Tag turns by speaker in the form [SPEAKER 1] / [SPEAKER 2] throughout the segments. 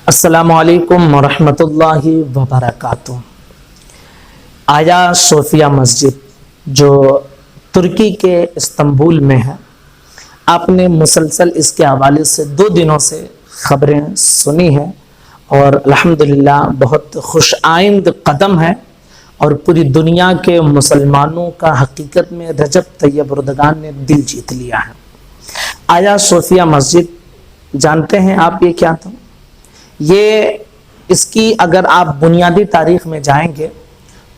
[SPEAKER 1] السلام علیکم ورحمۃ اللہ وبرکاتہ۔ آیا صوفیہ مسجد جو ترکی کے استنبول میں ہے، آپ نے مسلسل اس کے حوالے سے 2 دنوں سے خبریں سنی ہیں اور الحمدللہ بہت خوش آئند قدم ہے اور پوری دنیا کے مسلمانوں کا حقیقت میں رجب طیب اردگان نے دل جیت لیا ہے۔ آیا صوفیہ مسجد جانتے ہیں آپ یہ کیا تھا؟ یہ اس کی اگر آپ بنیادی تاریخ میں جائیں گے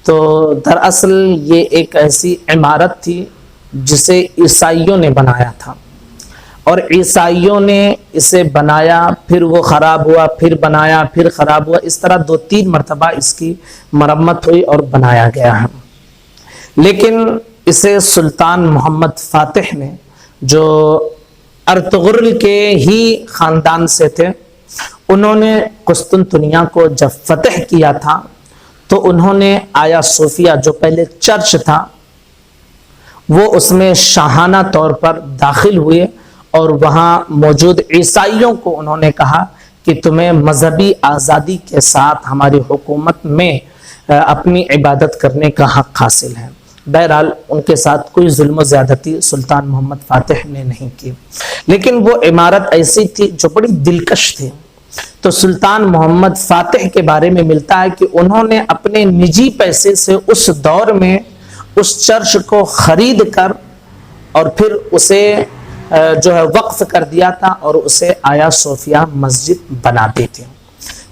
[SPEAKER 1] تو دراصل یہ ایک ایسی عمارت تھی جسے عیسائیوں نے بنایا تھا، اور عیسائیوں نے اسے بنایا، پھر وہ خراب ہوا، پھر بنایا، پھر خراب ہوا، اس طرح 2-3 مرتبہ اس کی مرمت ہوئی اور بنایا گیا ہے۔ لیکن اسے سلطان محمد فاتح نے، جو ارطغرل کے ہی خاندان سے تھے، انہوں نے قسطنطنیہ کو جب فتح کیا تھا تو انہوں نے آیا صوفیہ جو پہلے چرچ تھا وہ اس میں شاہانہ طور پر داخل ہوئے اور وہاں موجود عیسائیوں کو انہوں نے کہا کہ تمہیں مذہبی آزادی کے ساتھ ہماری حکومت میں اپنی عبادت کرنے کا حق حاصل ہے۔ بہرحال ان کے ساتھ کوئی ظلم و زیادتی سلطان محمد فاتح نے نہیں کی، لیکن وہ عمارت ایسی تھی جو بڑی دلکش تھی۔ تو سلطان محمد فاتح کے بارے میں ملتا ہے کہ انہوں نے اپنے نجی پیسے سے اس دور میں اس چرچ کو خرید کر اور پھر اسے جو ہے وقف کر دیا تھا اور اسے آیا صوفیہ مسجد بنا دی تھی۔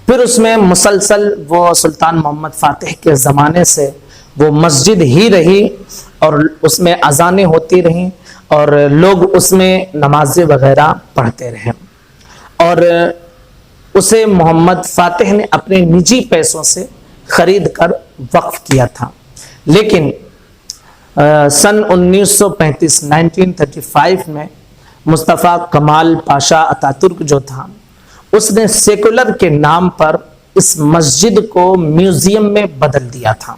[SPEAKER 1] پھر اس میں مسلسل وہ سلطان محمد فاتح کے زمانے سے وہ مسجد ہی رہی اور اس میں اذانیں ہوتی رہیں اور لوگ اس میں نمازیں وغیرہ پڑھتے رہے، اور اسے محمد فاتح نے اپنے نجی پیسوں سے خرید کر وقف کیا تھا۔ لیکن سن 1935 میں مصطفیٰ کمال پاشا اتاترک جو تھا، اس نے سیکولر کے نام پر اس مسجد کو میوزیم میں بدل دیا تھا۔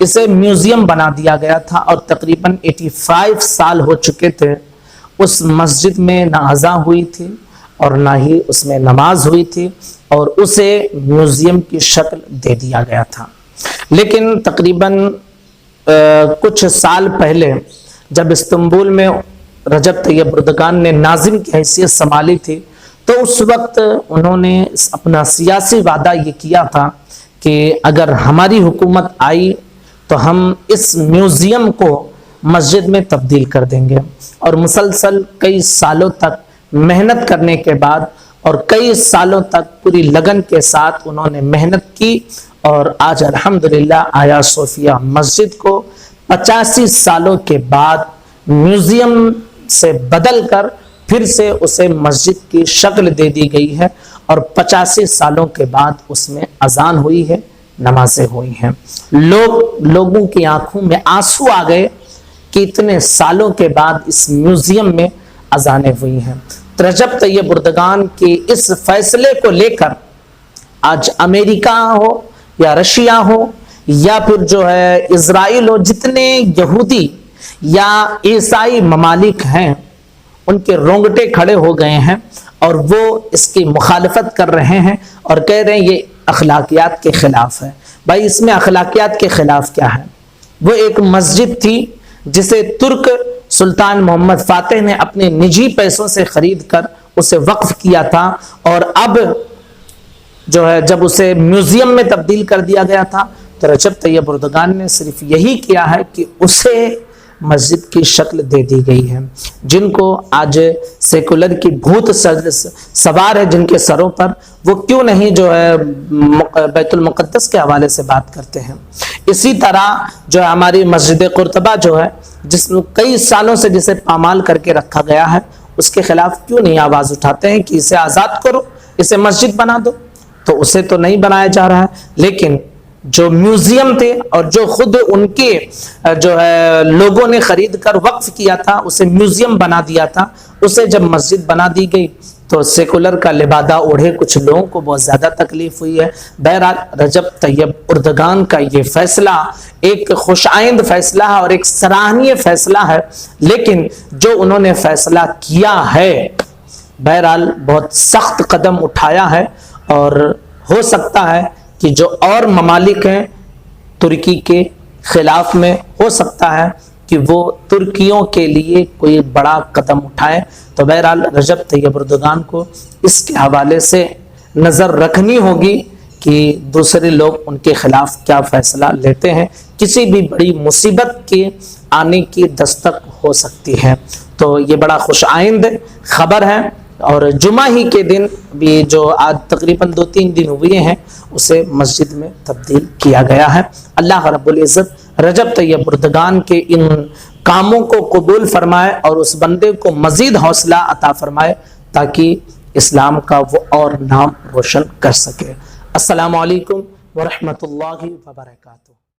[SPEAKER 1] اسے میوزیم بنا دیا گیا تھا اور تقریباً 85 سال ہو چکے تھے اس مسجد میں نہ اذان ہوئی تھی اور نہ ہی اس میں نماز ہوئی تھی، اور اسے میوزیم کی شکل دے دیا گیا تھا۔ لیکن تقریباً کچھ سال پہلے جب استنبول میں رجب طیب اردگان نے ناظم کی حیثیت سنبھالی تھی تو اس وقت انہوں نے اپنا سیاسی وعدہ یہ کیا تھا کہ اگر ہماری حکومت آئی تو ہم اس میوزیم کو مسجد میں تبدیل کر دیں گے، اور مسلسل کئی سالوں تک محنت کرنے کے بعد اور کئی سالوں تک پوری لگن کے ساتھ انہوں نے محنت کی، اور آج الحمدللہ آیا صوفیہ مسجد کو 85 سالوں کے بعد میوزیم سے بدل کر پھر سے اسے مسجد کی شکل دے دی گئی ہے، اور 85 سالوں کے بعد اس میں اذان ہوئی ہے، نمازیں ہوئی ہیں۔ لوگوں کی آنکھوں میں آنسو آ گئے کہ اتنے سالوں کے بعد اس میوزیم میں اذانیں ہوئی ہیں۔ رجب طیب اردگان کے اس فیصلے کو لے کر آج امریکہ ہو یا رشیا ہو یا پھر جو ہے اسرائیل ہو، جتنے یہودی یا عیسائی ممالک ہیں ان کے رونگٹے کھڑے ہو گئے ہیں اور وہ اس کی مخالفت کر رہے ہیں اور کہہ رہے ہیں یہ اخلاقیات کے خلاف ہے۔ بھائی اس میں اخلاقیات کے خلاف کیا ہے؟ وہ ایک مسجد تھی جسے ترک سلطان محمد فاتح نے اپنے نجی پیسوں سے خرید کر اسے وقف کیا تھا، اور اب جو ہے جب اسے میوزیم میں تبدیل کر دیا گیا تھا تو رجب طیب اردگان نے صرف یہی کیا ہے کہ اسے مسجد کی شکل دے دی گئی ہے۔ جن کو آج سیکولر کی بھوت سوار ہے جن کے سروں پر، وہ کیوں نہیں جو ہے بیت المقدس کے حوالے سے بات کرتے ہیں؟ اسی طرح جو ہے ہماری مسجد قرطبہ جو ہے، جس میں کئی سالوں سے جسے پامال کر کے رکھا گیا ہے، اس کے خلاف کیوں نہیں آواز اٹھاتے ہیں کہ اسے آزاد کرو، اسے مسجد بنا دو؟ تو اسے تو نہیں بنایا جا رہا ہے، لیکن جو میوزیم تھے اور جو خود ان کے جو ہے لوگوں نے خرید کر وقف کیا تھا، اسے میوزیم بنا دیا تھا، اسے جب مسجد بنا دی گئی تو سیکولر کا لبادہ اوڑھے کچھ لوگوں کو بہت زیادہ تکلیف ہوئی ہے۔ بہرحال رجب طیب اردگان کا یہ فیصلہ ایک خوش آئند فیصلہ ہے اور ایک سراہنیہ فیصلہ ہے، لیکن جو انہوں نے فیصلہ کیا ہے بہرحال بہت سخت قدم اٹھایا ہے، اور ہو سکتا ہے کہ جو اور ممالک ہیں ترکی کے خلاف میں، ہو سکتا ہے کہ وہ ترکیوں کے لیے کوئی بڑا قدم اٹھائے۔ تو بہرحال رجب طیب اردگان کو اس کے حوالے سے نظر رکھنی ہوگی کہ دوسرے لوگ ان کے خلاف کیا فیصلہ لیتے ہیں۔ کسی بھی بڑی مصیبت کے آنے کی دستک ہو سکتی ہے۔ تو یہ بڑا خوش آئند خبر ہے، اور جمعہ ہی کے دن بھی جو آج تقریباً 2-3 دن ہوئے ہیں اسے مسجد میں تبدیل کیا گیا ہے۔ اللہ رب العزت رجب طیب اردگان کے ان کاموں کو قبول فرمائے اور اس بندے کو مزید حوصلہ عطا فرمائے تاکہ اسلام کا وہ اور نام روشن کر سکے۔ السلام علیکم ورحمۃ اللہ وبرکاتہ۔